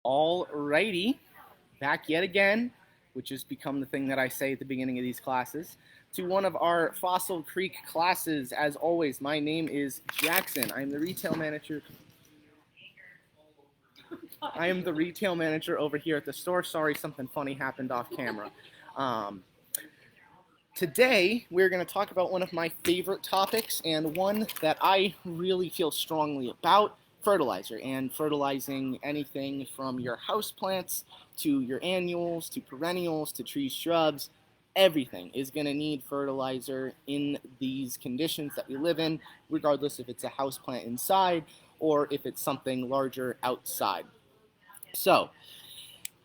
Alrighty, back yet again, which has become the thing that I say at the beginning of these classes, to one of our Fossil Creek classes. As always, my name is Jackson. I am the retail manager. I am the retail manager over here at the store. Sorry, something funny happened off camera. Um, Today, we're going to talk about one of my favorite topics and one that I really feel strongly about, fertilizer, and fertilizing anything from your houseplants to your annuals to perennials to trees, shrubs. Everything is going to need fertilizer in these conditions that we live in, regardless if it's a houseplant inside or if it's something larger outside. So,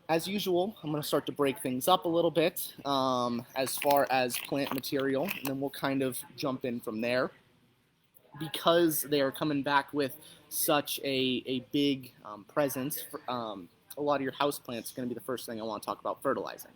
as usual, I'm going to start to break things up a little bit as far as plant material, and then we'll kind of jump in from there. Because they are coming back with such a big presence, a lot of your house plants are going to be the first thing I want to talk about fertilizing.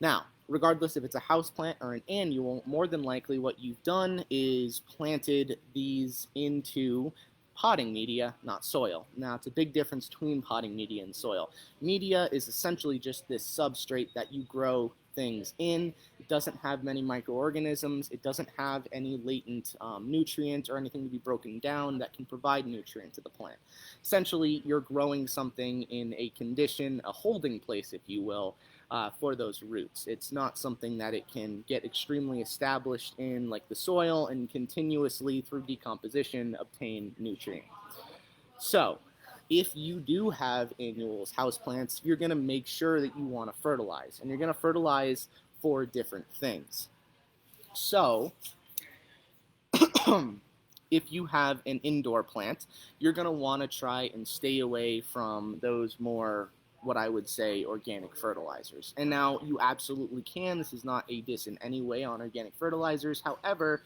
Now, regardless if it's a house plant or an annual, more than likely what you've done is planted these into potting media, not soil. Now, it's a big difference between potting media and soil. Media is essentially just this substrate that you grow things in. It doesn't have many microorganisms. It doesn't have any latent nutrients or anything to be broken down that can provide nutrient to the plant. Essentially, you're growing something in a condition, a holding place, if you will, for those roots. It's not something that it can get extremely established in, like the soil, and continuously through decomposition obtain nutrient. So, if you do have annuals, houseplants, you're going to make sure that you want to fertilize, and you're going to fertilize for different things. So, if you have an indoor plant, you're going to want to try and stay away from those more, what I would say, organic fertilizers. And now you absolutely can. This is not a diss in any way on organic fertilizers. However,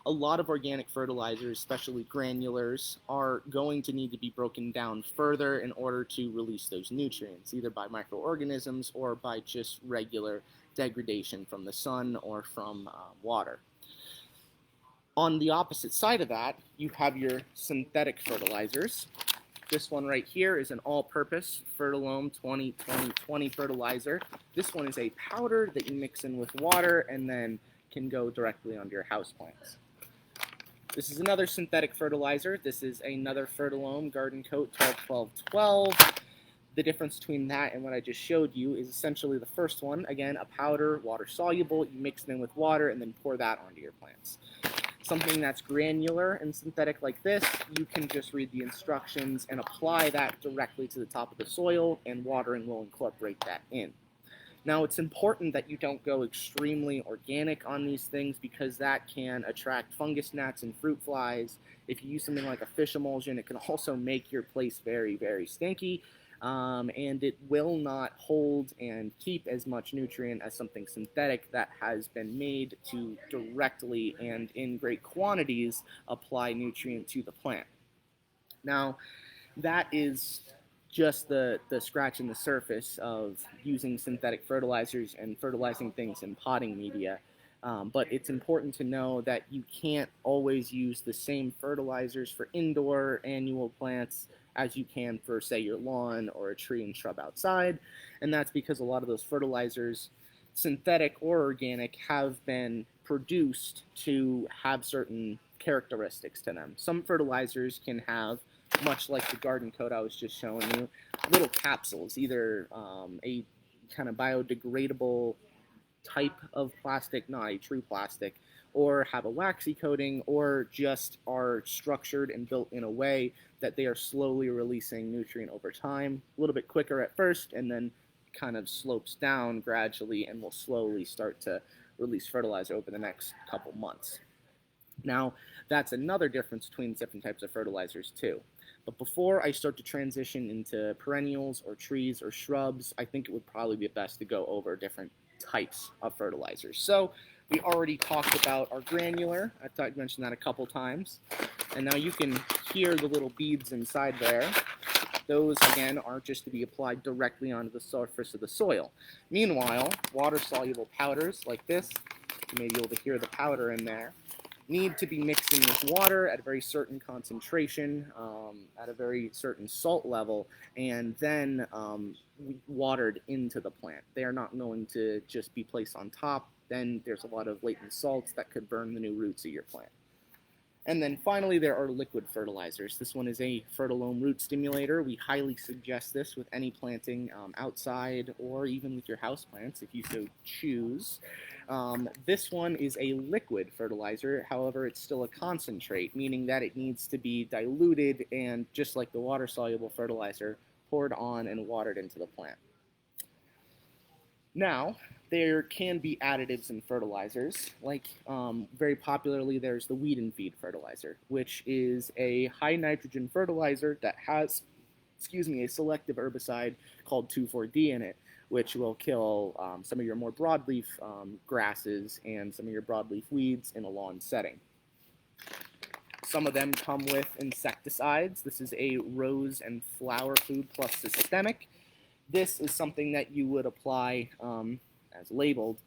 a lot of organic fertilizers, especially granulars, are going to need to be broken down further in order to release those nutrients, either by microorganisms or by just regular degradation from the sun or from water. On the opposite side of that, you have your synthetic fertilizers. This one right here is an all-purpose Fertilome 20-20-20 fertilizer. This one is a powder that you mix in with water and then can go directly onto your houseplants. This is another synthetic fertilizer. This is another Fertilome Garden Coat 12-12-12. The difference between that and what I just showed you is essentially the first one, again, a powder, water-soluble. You mix it in with water and then pour that onto your plants. Something that's granular and synthetic like this, you can just read the instructions and apply that directly to the top of the soil, and watering will incorporate that in. Now, it's important that you don't go extremely organic on these things because that can attract fungus gnats and fruit flies. If you use something like a fish emulsion, it can also make your place very, very stinky. And it will not hold and keep as much nutrient as something synthetic that has been made to directly and in great quantities apply nutrient to the plant. Now, that is just the scratching the surface of using synthetic fertilizers and fertilizing things in potting media. But it's important to know that you can't always use the same fertilizers for indoor annual plants as you can for, say, your lawn or a tree and shrub outside. And that's because a lot of those fertilizers, synthetic or organic, have been produced to have certain characteristics to them. Some fertilizers can have, much like the garden coat I was just showing you, little capsules, either a kind of biodegradable type of plastic, not a true plastic, or have a waxy coating, or just are structured and built in a way that they are slowly releasing nutrient over time, a little bit quicker at first, and then kind of slopes down gradually and will slowly start to release fertilizer over the next couple months. Now, that's another difference between different types of fertilizers too. But before I start to transition into perennials or trees or shrubs, I think it would probably be best to go over different types of fertilizers. So we already talked about our granular. I mentioned that a couple times. And now you can hear the little beads inside there. Those, again, are just to be applied directly onto the surface of the soil. Meanwhile, water-soluble powders like this, you may be able to hear the powder in there. need to be mixed in with water at a very certain concentration, at a very certain salt level, and then watered into the plant. They are not going to just be placed on top. Then there's a lot of latent salts that could burn the new roots of your plant. And then finally, there are liquid fertilizers. This one is a Fertilome root stimulator. We highly suggest this with any planting outside or even with your house plants if you so choose. This one is a liquid fertilizer. However, it's still a concentrate, meaning that it needs to be diluted and, just like the water-soluble fertilizer, poured on and watered into the plant. Now, there can be additives in fertilizers, like very popularly there's the weed and feed fertilizer, which is a high nitrogen fertilizer that has, a selective herbicide called 2,4-D in it, which will kill some of your more broadleaf grasses and some of your broadleaf weeds in a lawn setting. Some of them come with insecticides. This is a rose and flower food plus systemic. This is something that you would apply as labeled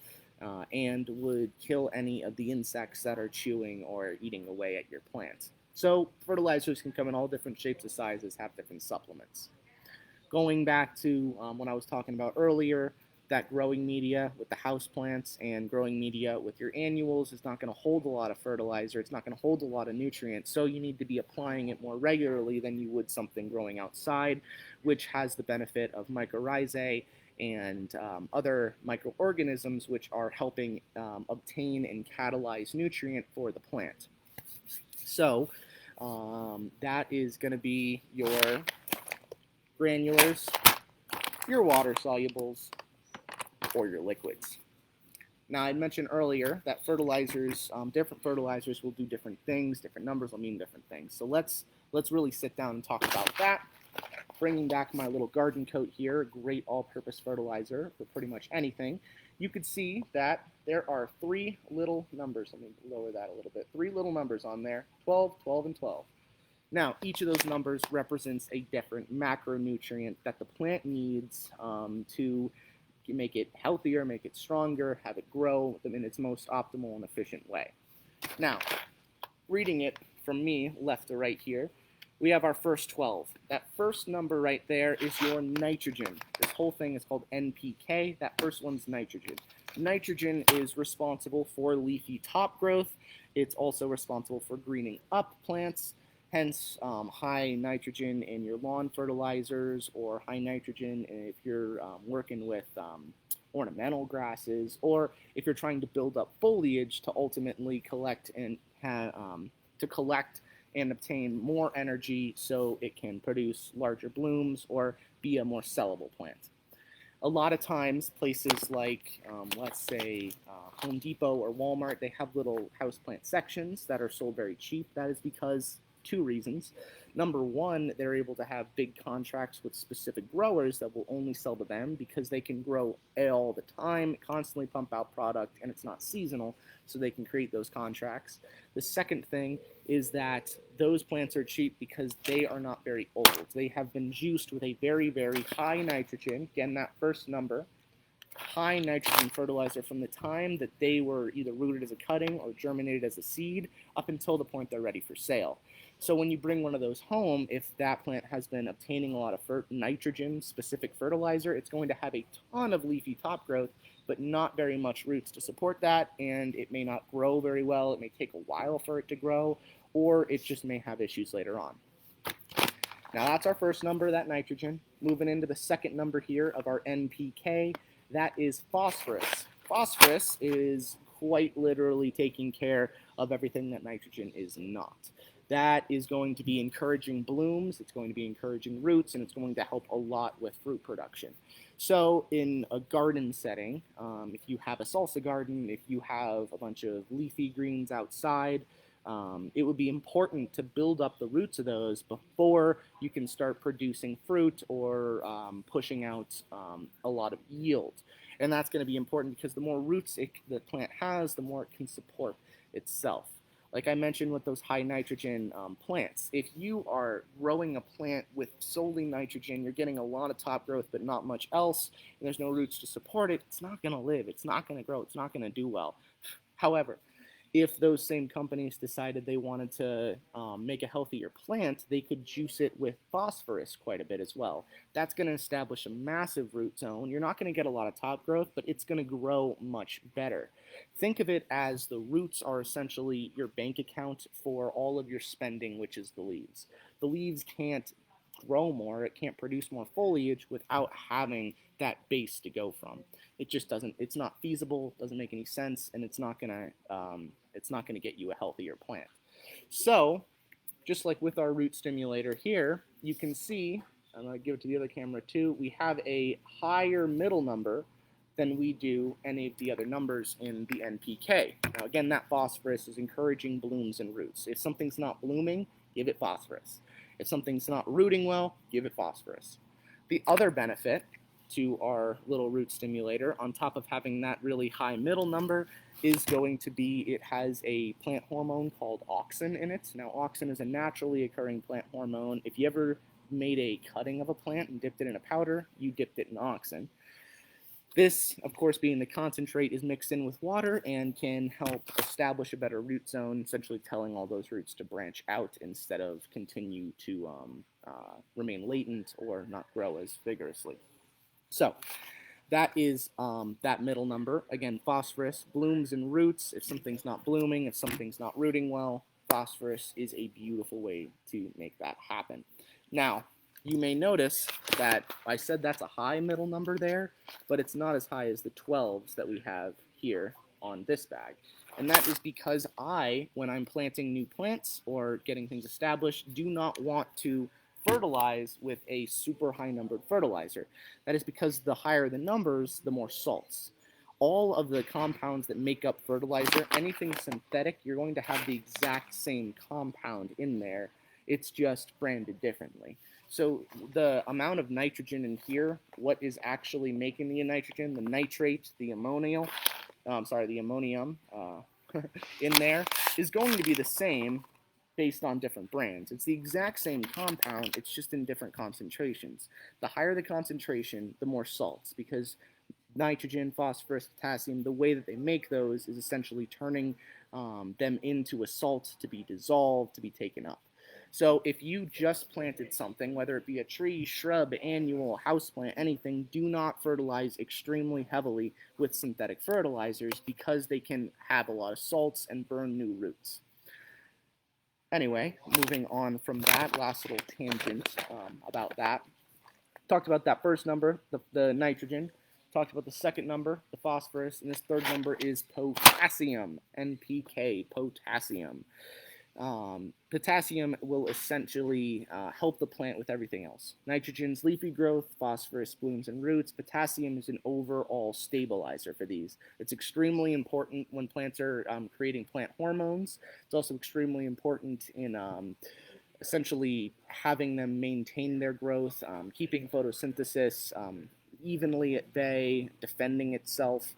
and would kill any of the insects that are chewing or eating away at your plant. So fertilizers can come in all different shapes and sizes, have different supplements. Going back to what I was talking about earlier, that growing media with the house plants and growing media with your annuals is not going to hold a lot of fertilizer. It's not going to hold a lot of nutrients, so you need to be applying it more regularly than you would something growing outside, which has the benefit of mycorrhizae and other microorganisms which are helping obtain and catalyze nutrient for the plant. So that is going to be your granulars, your water solubles, or your liquids. Now, I mentioned earlier that fertilizers, different fertilizers will do different things, different numbers will mean different things. So let's really sit down and talk about that. Bringing back my little garden coat here, a great all-purpose fertilizer for pretty much anything. You could see that there are three little numbers. Let me lower that a little bit. Three little numbers on there, 12, 12, and 12. Now, each of those numbers represents a different macronutrient that the plant needs to make it healthier, make it stronger, have it grow in its most optimal and efficient way. Now, reading it from me left to right here, we have our first 12. That first number right there is your nitrogen. This whole thing is called NPK. That first one's nitrogen. Nitrogen is responsible for leafy top growth. It's also responsible for greening up plants. Hence, high nitrogen in your lawn fertilizers, or high nitrogen if you're working with ornamental grasses, or if you're trying to build up foliage to ultimately collect and obtain more energy so it can produce larger blooms or be a more sellable plant. A lot of times, places like, let's say, Home Depot or Walmart, they have little houseplant sections that are sold very cheap. That is because two reasons. Number one, they're able to have big contracts with specific growers that will only sell to them because they can grow all the time, constantly pump out product, and it's not seasonal, so they can create those contracts. The second thing is that those plants are cheap because they are not very old. They have been juiced with a very, very high nitrogen, again, that first number, high nitrogen fertilizer from the time that they were either rooted as a cutting or germinated as a seed up until the point they're ready for sale. So when you bring one of those home, if that plant has been obtaining a lot of nitrogen-specific fertilizer, it's going to have a ton of leafy top growth, but not very much roots to support that, and it may not grow very well. It may take a while for it to grow, or it just may have issues later on. Now that's our first number, that nitrogen. Moving into the second number here of our NPK, that is phosphorus. Phosphorus is quite literally taking care of everything that nitrogen is not. That is going to be encouraging blooms, it's going to be encouraging roots, and it's going to help a lot with fruit production. So in a garden setting, if you have a salsa garden, if you have a bunch of leafy greens outside, it would be important to build up the roots of those before you can start producing fruit or pushing out a lot of yield. And that's going to be important because the more roots the plant has, the more it can support itself. Like I mentioned with those high nitrogen plants, if you are growing a plant with solely nitrogen, you're getting a lot of top growth but not much else, and there's no roots to support it, it's not going to live, it's not going to grow, it's not going to do well. However, If those same companies decided they wanted to make a healthier plant, they could juice it with phosphorus quite a bit as well. That's going to establish a massive root zone. You're not going to get a lot of top growth, but it's going to grow much better. Think of it as the roots are essentially your bank account for all of your spending, which is the leaves. The leaves can't grow more, it can't produce more foliage without having that base to go from. It just doesn't, it's not feasible, doesn't make any sense, and it's not gonna get you a healthier plant. So just like with our root stimulator here, you can see, I'm going to give it to the other camera too, we have a higher middle number than we do any of the other numbers in the NPK. Now again, that phosphorus is encouraging blooms and roots. If something's not blooming, give it phosphorus. If something's not rooting well, give it phosphorus. The other benefit to our little root stimulator, on top of having that really high middle number, is going to be it has a plant hormone called auxin in it. Now, auxin is a naturally occurring plant hormone. If you ever made a cutting of a plant and dipped it in a powder, you dipped it in auxin. This, of course, being the concentrate, is mixed in with water and can help establish a better root zone, essentially telling all those roots to branch out instead of continue to remain latent or not grow as vigorously. So that is that middle number. Again, phosphorus, blooms and roots. If something's not blooming, if something's not rooting well, phosphorus is a beautiful way to make that happen. Now, you may notice that I said that's a high middle number there, but it's not as high as the 12s that we have here on this bag. And that is because I, when I'm planting new plants or getting things established, do not want to fertilize with a super high numbered fertilizer. That is because the higher the numbers, the more salts. All of the compounds that make up fertilizer, anything synthetic, you're going to have the exact same compound in there. It's just branded differently. So the amount of nitrogen in here, what is actually making the nitrogen, the nitrate, the ammonium in there, is going to be the same based on different brands. It's the exact same compound, it's just in different concentrations. The higher the concentration, the more salts, because nitrogen, phosphorus, potassium, the way that they make those is essentially turning them into a salt to be dissolved, to be taken up. So if you just planted something, whether it be a tree, shrub, annual, houseplant, anything, do not fertilize extremely heavily with synthetic fertilizers because they can have a lot of salts and burn new roots. Anyway, moving on from that, last little tangent about that. Talked about that first number, the nitrogen. Talked about the second number, the phosphorus, and this third number is potassium, NPK, potassium. Potassium will essentially help the plant with everything else. Nitrogen's leafy growth, phosphorus, blooms and roots. Potassium is an overall stabilizer for these. It's extremely important when plants are creating plant hormones. It's also extremely important in essentially having them maintain their growth, keeping photosynthesis evenly at bay, defending itself.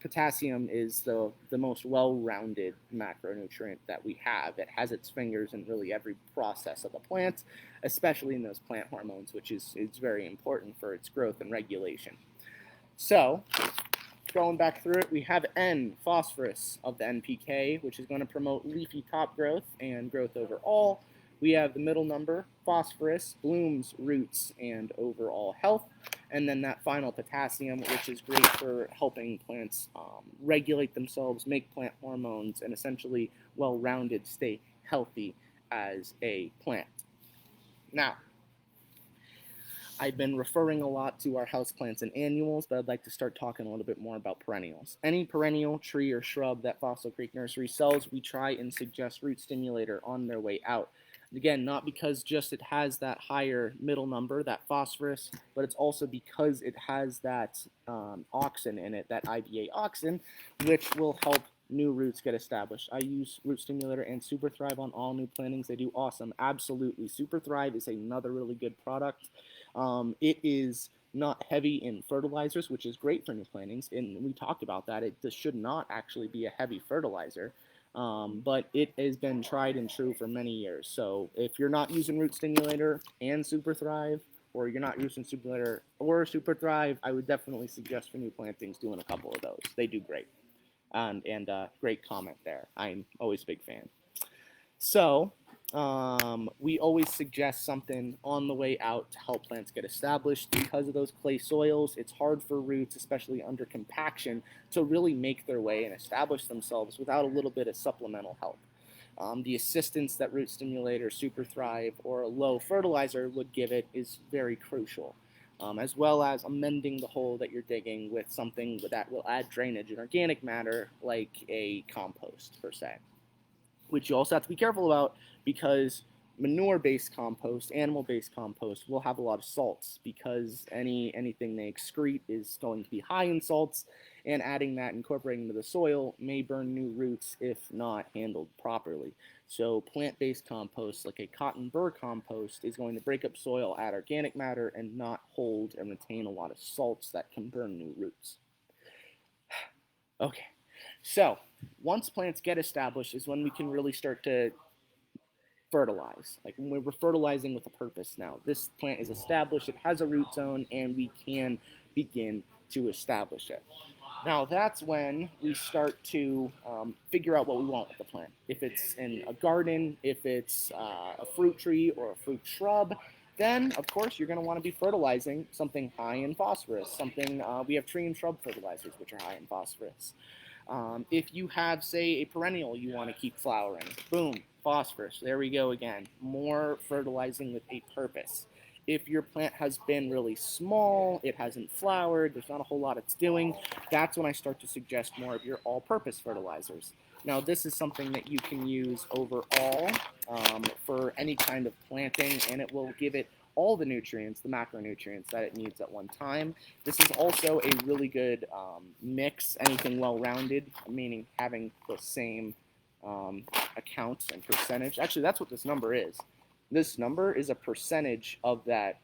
Potassium is the most well-rounded macronutrient that we have. It has its fingers in really every process of the plant, especially in those plant hormones, which is very important for its growth and regulation. So, going back through it, we have N, phosphorus of the NPK, which is going to promote leafy top growth and growth overall. We have the middle number, phosphorus, blooms, roots, and overall health. And then that final potassium, which is great for helping plants regulate themselves, make plant hormones, and essentially well-rounded, stay healthy as a plant. Now, I've been referring a lot to our houseplants and annuals, but I'd like to start talking a little bit more about perennials. Any perennial, tree, or shrub that Fossil Creek Nursery sells, we try and suggest root stimulator on their way out. Again, not because just it has that higher middle number, that phosphorus, but it's also because it has that auxin in it, that IBA auxin, which will help new roots get established. I use Root Stimulator and Super Thrive on all new plantings. They do awesome. Absolutely. Super Thrive is another really good product. It is not heavy in fertilizers, which is great for new plantings, and we talked about that. This should not actually be a heavy fertilizer. But it has been tried and true for many years. So if you're not using Root Stimulator and Super Thrive, or you're not using Stimulator or Super Thrive, I would definitely suggest for new plantings doing a couple of those. They do great. And great comment there. I'm always a big fan. So we always suggest something on the way out to help plants get established. Because of those clay soils, it's hard for roots, especially under compaction, to really make their way and establish themselves without a little bit of supplemental help. The assistance that Root Stimulator, Super Thrive, or a low fertilizer would give it is very crucial, as well as amending the hole that you're digging with something that will add drainage and organic matter, like a compost, per se, which you also have to be careful about because manure-based compost, animal-based compost will have a lot of salts because anything they excrete is going to be high in salts, and adding that, incorporating into the soil, may burn new roots if not handled properly. So plant-based compost, like a cotton burr compost, is going to break up soil, add organic matter, and not hold and retain a lot of salts that can burn new roots. Okay, so once plants get established is when we can really start to fertilize. Like when we're fertilizing with a purpose now. This plant is established, it has a root zone, and we can begin to establish it. Now that's when we start to figure out what we want with the plant. If it's in a garden, if it's a fruit tree or a fruit shrub, then of course you're going to want to be fertilizing something high in phosphorus. We have tree and shrub fertilizers which are high in phosphorus. If you have, say, a perennial you want to keep flowering, boom, phosphorus. There we go again. More fertilizing with a purpose. If your plant has been really small, it hasn't flowered, there's not a whole lot it's doing, that's when I start to suggest more of your all-purpose fertilizers. Now, this is something that you can use overall for any kind of planting, and it will give it all the nutrients, the macronutrients that it needs at one time. This is also a really good mix, anything well-rounded, meaning having the same account and percentage. Actually, that's what this number is. This number is a percentage of that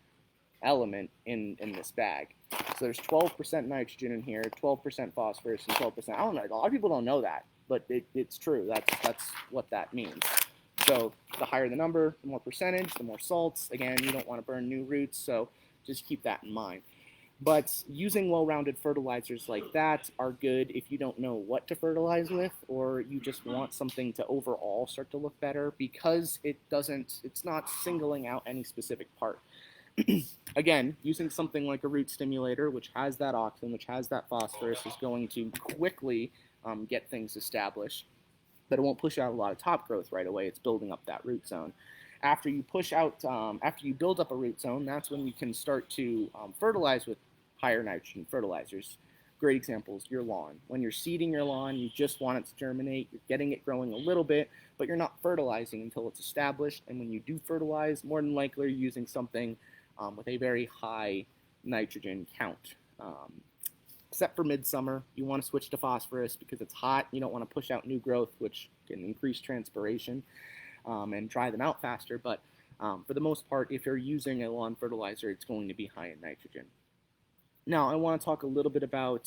element in this bag. So there's 12% nitrogen in here, 12% phosphorus, and 12%. I don't know. A lot of people don't know that, but it's true. That's what that means. So the higher the number, the more percentage, the more salts. Again, you don't want to burn new roots, so just keep that in mind. But using well-rounded fertilizers like that are good if you don't know what to fertilize with, or you just want something to overall start to look better, because it's not singling out any specific part. Again, using something like a root stimulator, which has that oxygen, which has that phosphorus, is going to quickly get things established, but it won't push out a lot of top growth right away. It's building up that root zone. After you build up a root zone, that's when we can start to fertilize with higher nitrogen fertilizers. Great examples, your lawn. When you're seeding your lawn, you just want it to germinate, you're getting it growing a little bit, but you're not fertilizing until it's established. And when you do fertilize, more than likely you're using something with a very high nitrogen count. Except for midsummer, you want to switch to phosphorus because it's hot. You don't want to push out new growth, which can increase transpiration and dry them out faster. But for the most part, if you're using a lawn fertilizer, it's going to be high in nitrogen. Now, I want to talk a little bit about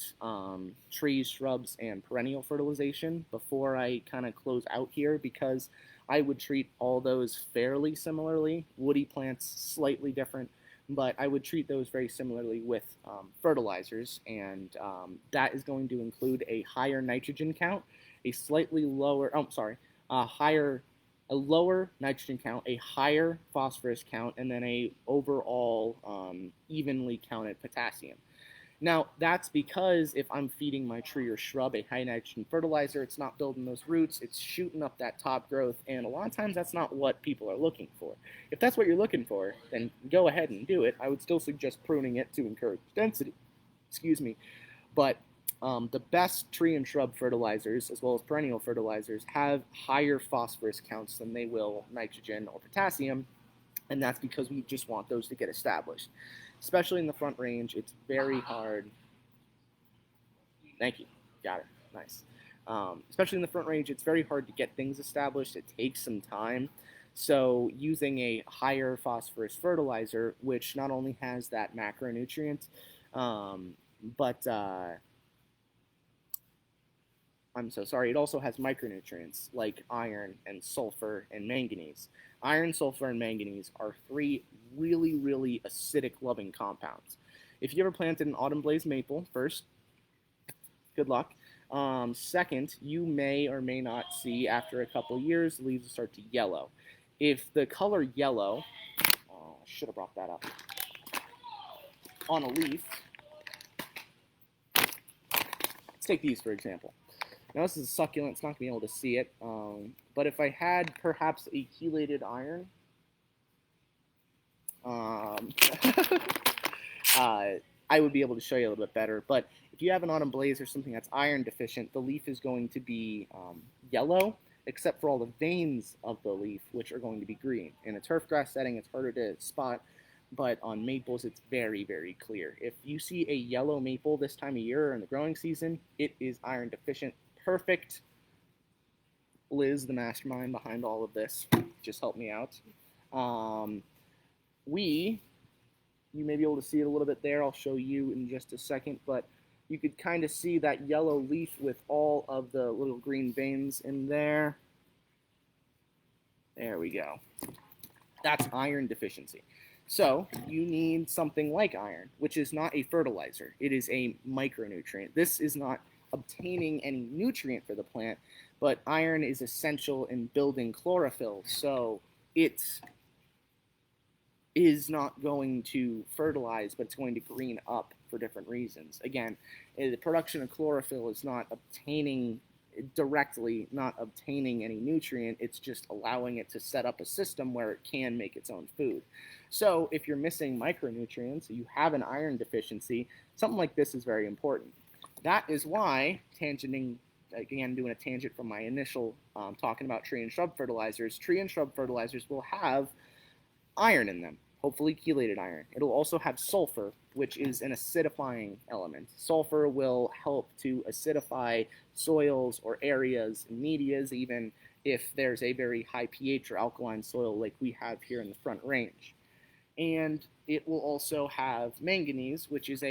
trees, shrubs, and perennial fertilization before I kind of close out here, because I would treat all those fairly similarly. Woody plants, slightly different, but I would treat those very similarly with fertilizers, and that is going to include a higher nitrogen count, a slightly lower, a lower nitrogen count, a higher phosphorus count, and then a overall evenly counted potassium. Now, that's because if I'm feeding my tree or shrub a high nitrogen fertilizer, it's not building those roots, it's shooting up that top growth, and a lot of times that's not what people are looking for. If that's what you're looking for, then go ahead and do it. I would still suggest pruning it to encourage density. But the best tree and shrub fertilizers, as well as perennial fertilizers, have higher phosphorus counts than they will nitrogen or potassium, and that's because we just want those to get established. Especially in the Front Range, it's very hard. Thank you. Got it. Nice. Especially in the Front Range, it's very hard to get things established. It takes some time. So using a higher phosphorus fertilizer, which not only has that macronutrient, but I'm so sorry, it also has micronutrients like iron and sulfur and manganese. Iron, sulfur, and manganese are three really, really acidic-loving compounds. If you ever planted an autumn blaze maple, first, good luck. Second, you may or may not see after a couple years the leaves will start to yellow. If the color yellow, I should have brought that up, on a leaf, let's take these for example. Now this is a succulent, it's not going to be able to see it, but if I had perhaps a chelated iron, I would be able to show you a little bit better. But if you have an autumn blaze or something that's iron deficient, the leaf is going to be yellow, except for all the veins of the leaf, which are going to be green. In a turf grass setting, it's harder to spot, but on maples, it's very, very clear. If you see a yellow maple this time of year or in the growing season, it is iron deficient. Perfect. Liz, the mastermind behind all of this, just helped me out. You may be able to see it a little bit there. I'll show you in just a second, but you could kind of see that yellow leaf with all of the little green veins in there. There we go. That's iron deficiency. So you need something like iron, which is not a fertilizer. It is a micronutrient. This is not obtaining any nutrient for the plant, but iron is essential in building chlorophyll. So it's is not going to fertilize, but it's going to green up for different reasons. Again, the production of chlorophyll is not obtaining directly, not obtaining any nutrient. It's just allowing it to set up a system where it can make its own food. So if you're missing micronutrients, you have an iron deficiency, something like this is very important. That is why, tangenting, again, doing a tangent from my initial talking about tree and shrub fertilizers will have iron in them. Hopefully chelated iron. It'll also have sulfur, which is an acidifying element. Sulfur will help to acidify soils or areas, medias, even if there's a very high pH or alkaline soil like we have here in the Front Range. And it will also have manganese, which is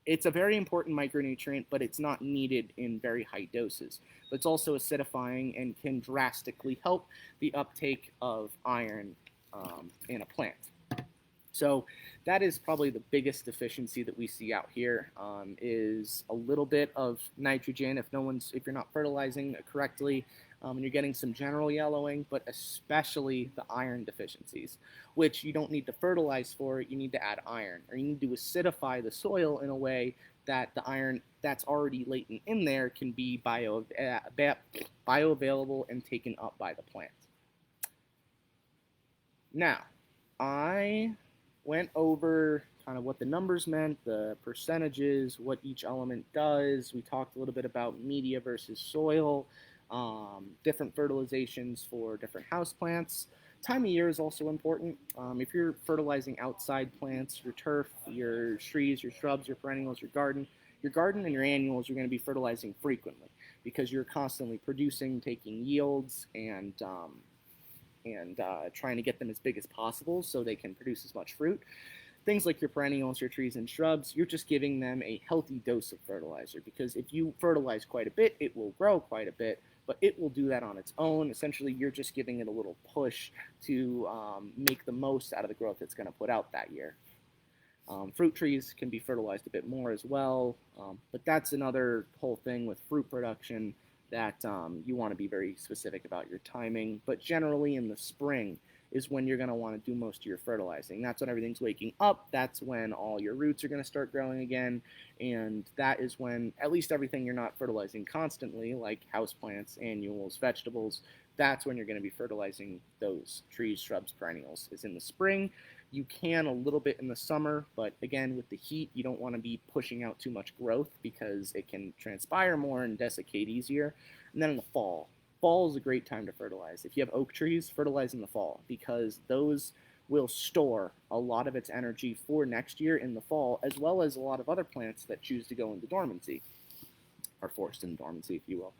it's a very important micronutrient, but it's not needed in very high doses. But it's also acidifying and can drastically help the uptake of iron in a plant. So that is probably the biggest deficiency that we see out here, is a little bit of nitrogen if you're not fertilizing correctly, and you're getting some general yellowing, but especially the iron deficiencies, which you don't need to fertilize for. You need to add iron, or you need to acidify the soil in a way that the iron that's already latent in there can be bioavailable and taken up by the plant. Now, I went over kind of what the numbers meant, the percentages, what each element does. We talked a little bit about media versus soil, different fertilizations for different houseplants. Time of year is also important. If you're fertilizing outside plants, your turf, your trees, your shrubs, your perennials, your garden and your annuals, you're going to be fertilizing frequently because you're constantly producing, taking yields, and trying to get them as big as possible so they can produce as much fruit. Things like your perennials, your trees and shrubs, you're just giving them a healthy dose of fertilizer, because if you fertilize quite a bit, it will grow quite a bit, but it will do that on its own. Essentially, you're just giving it a little push to make the most out of the growth it's going to put out that year. Fruit trees can be fertilized a bit more as well, but that's another whole thing with fruit production that you want to be very specific about your timing. But generally in the spring is when you're going to want to do most of your fertilizing. That's when everything's waking up. That's when all your roots are going to start growing again. And that is when at least everything you're not fertilizing constantly, like houseplants, annuals, vegetables, that's when you're going to be fertilizing those trees, shrubs, perennials, is in the spring. You can a little bit in the summer, but again, with the heat, you don't want to be pushing out too much growth because it can transpire more and desiccate easier. And then in the fall. Fall is a great time to fertilize. If you have oak trees, fertilize in the fall, because those will store a lot of its energy for next year in the fall, as well as a lot of other plants that choose to go into dormancy, or forced into dormancy, if you will.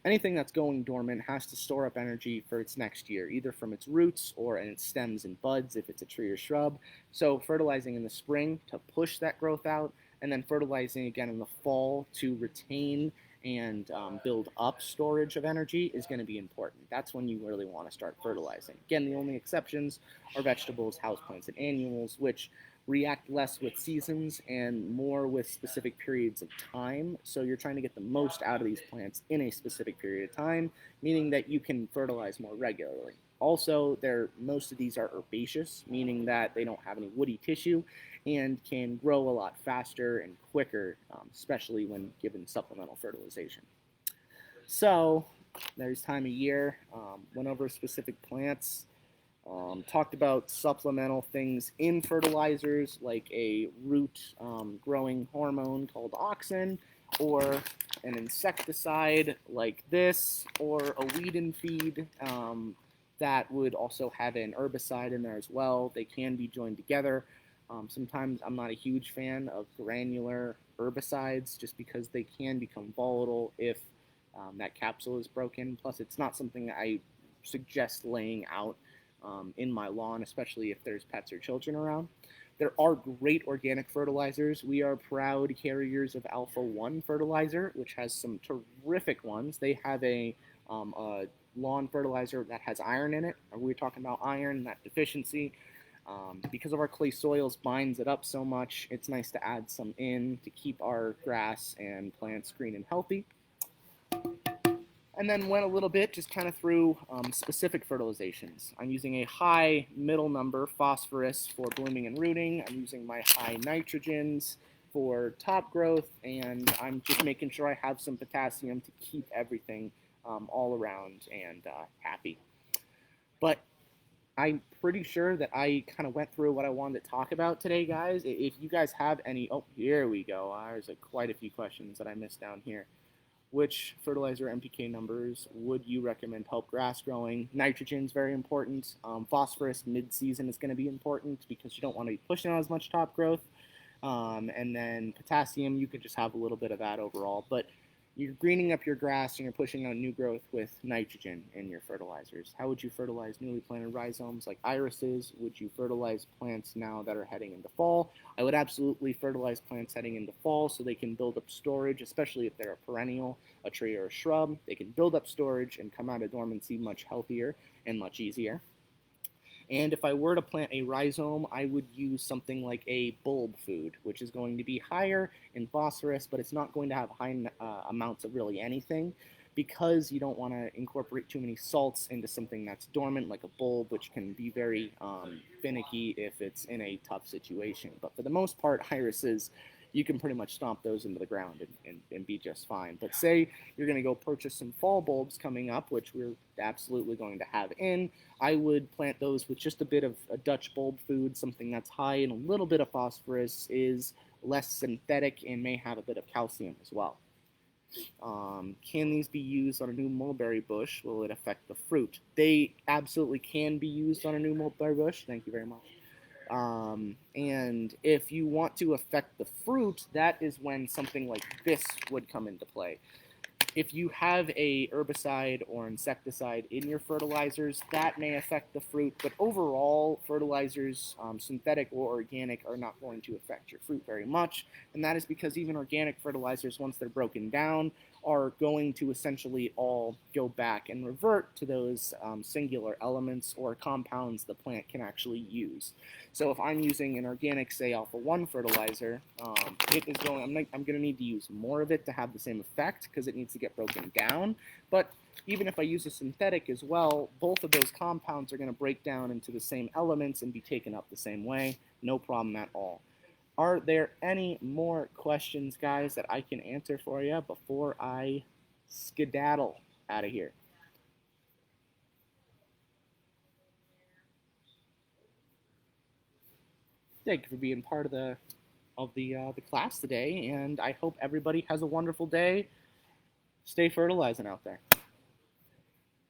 Anything that's going dormant has to store up energy for its next year, either from its roots or in its stems and buds if it's a tree or shrub. So fertilizing in the spring to push that growth out, and then fertilizing again in the fall to retain and build up storage of energy is going to be important. That's when you really want to start fertilizing. Again, the only exceptions are vegetables, houseplants, and annuals, which react less with seasons and more with specific periods of time. So you're trying to get the most out of these plants in a specific period of time, meaning that you can fertilize more regularly. Also, most of these are herbaceous, meaning that they don't have any woody tissue and can grow a lot faster and quicker, especially when given supplemental fertilization. So there's time of year, went over specific plants, talked about supplemental things in fertilizers like a root growing hormone called auxin, or an insecticide like this, or a weed and feed that would also have an herbicide in there as well. They can be joined together. Sometimes I'm not a huge fan of granular herbicides just because they can become volatile if that capsule is broken. Plus, it's not something I suggest laying out in my lawn, especially if there's pets or children around. There are great organic fertilizers. We are proud carriers of Alpha 1 fertilizer, which has some terrific ones. They have a lawn fertilizer that has iron in it. We were talking about iron, that deficiency. Because of our clay soils binds it up so much, it's nice to add some in to keep our grass and plants green and healthy. And then went a little bit just kind of through specific fertilizations. I'm using a high middle number phosphorus for blooming and rooting. I'm using my high nitrogens for top growth, and I'm just making sure I have some potassium to keep everything all around and happy. But I'm pretty sure that I kind of went through what I wanted to talk about today, guys. If you guys have any, oh, here we go. There's quite a few questions that I missed down here. Which fertilizer NPK numbers would you recommend help grass growing? Nitrogen is very important. Phosphorus mid-season is going to be important because you don't want to be pushing on as much top growth. And then potassium, you could just have a little bit of that overall. But you're greening up your grass and you're pushing on new growth with nitrogen in your fertilizers. How would you fertilize newly planted rhizomes like irises? Would you fertilize plants now that are heading into fall? I would absolutely fertilize plants heading into fall so they can build up storage, especially if they're a perennial, a tree or a shrub. They can build up storage and come out of dormancy much healthier and much easier. And if I were to plant a rhizome, I would use something like a bulb food, which is going to be higher in phosphorus, but it's not going to have high amounts of really anything because you don't want to incorporate too many salts into something that's dormant, like a bulb, which can be very finicky if it's in a tough situation. But for the most part, irises, you can pretty much stomp those into the ground and be just fine. But say you're going to go purchase some fall bulbs coming up, which we're absolutely going to have in, I would plant those with just a bit of a Dutch bulb food, something that's high in a little bit of phosphorus, is less synthetic, and may have a bit of calcium as well. Can these be used on a new mulberry bush? Will it affect the fruit? They absolutely can be used on a new mulberry bush. Thank you very much. And if you want to affect the fruit, that is when something like this would come into play. If you have a herbicide or insecticide in your fertilizers, that may affect the fruit, but overall, fertilizers, synthetic or organic, are not going to affect your fruit very much, and that is because even organic fertilizers, once they're broken down, are going to essentially all go back and revert to those singular elements or compounds the plant can actually use. So if I'm using an organic, say, Alpha 1 fertilizer, I'm going to need to use more of it to have the same effect because it needs to get broken down. But even if I use a synthetic as well, both of those compounds are going to break down into the same elements and be taken up the same way. No problem at all. Are there any more questions, guys, that I can answer for you before I skedaddle out of here? Thank you for being part of the class today, and I hope everybody has a wonderful day. Stay fertilizing out there.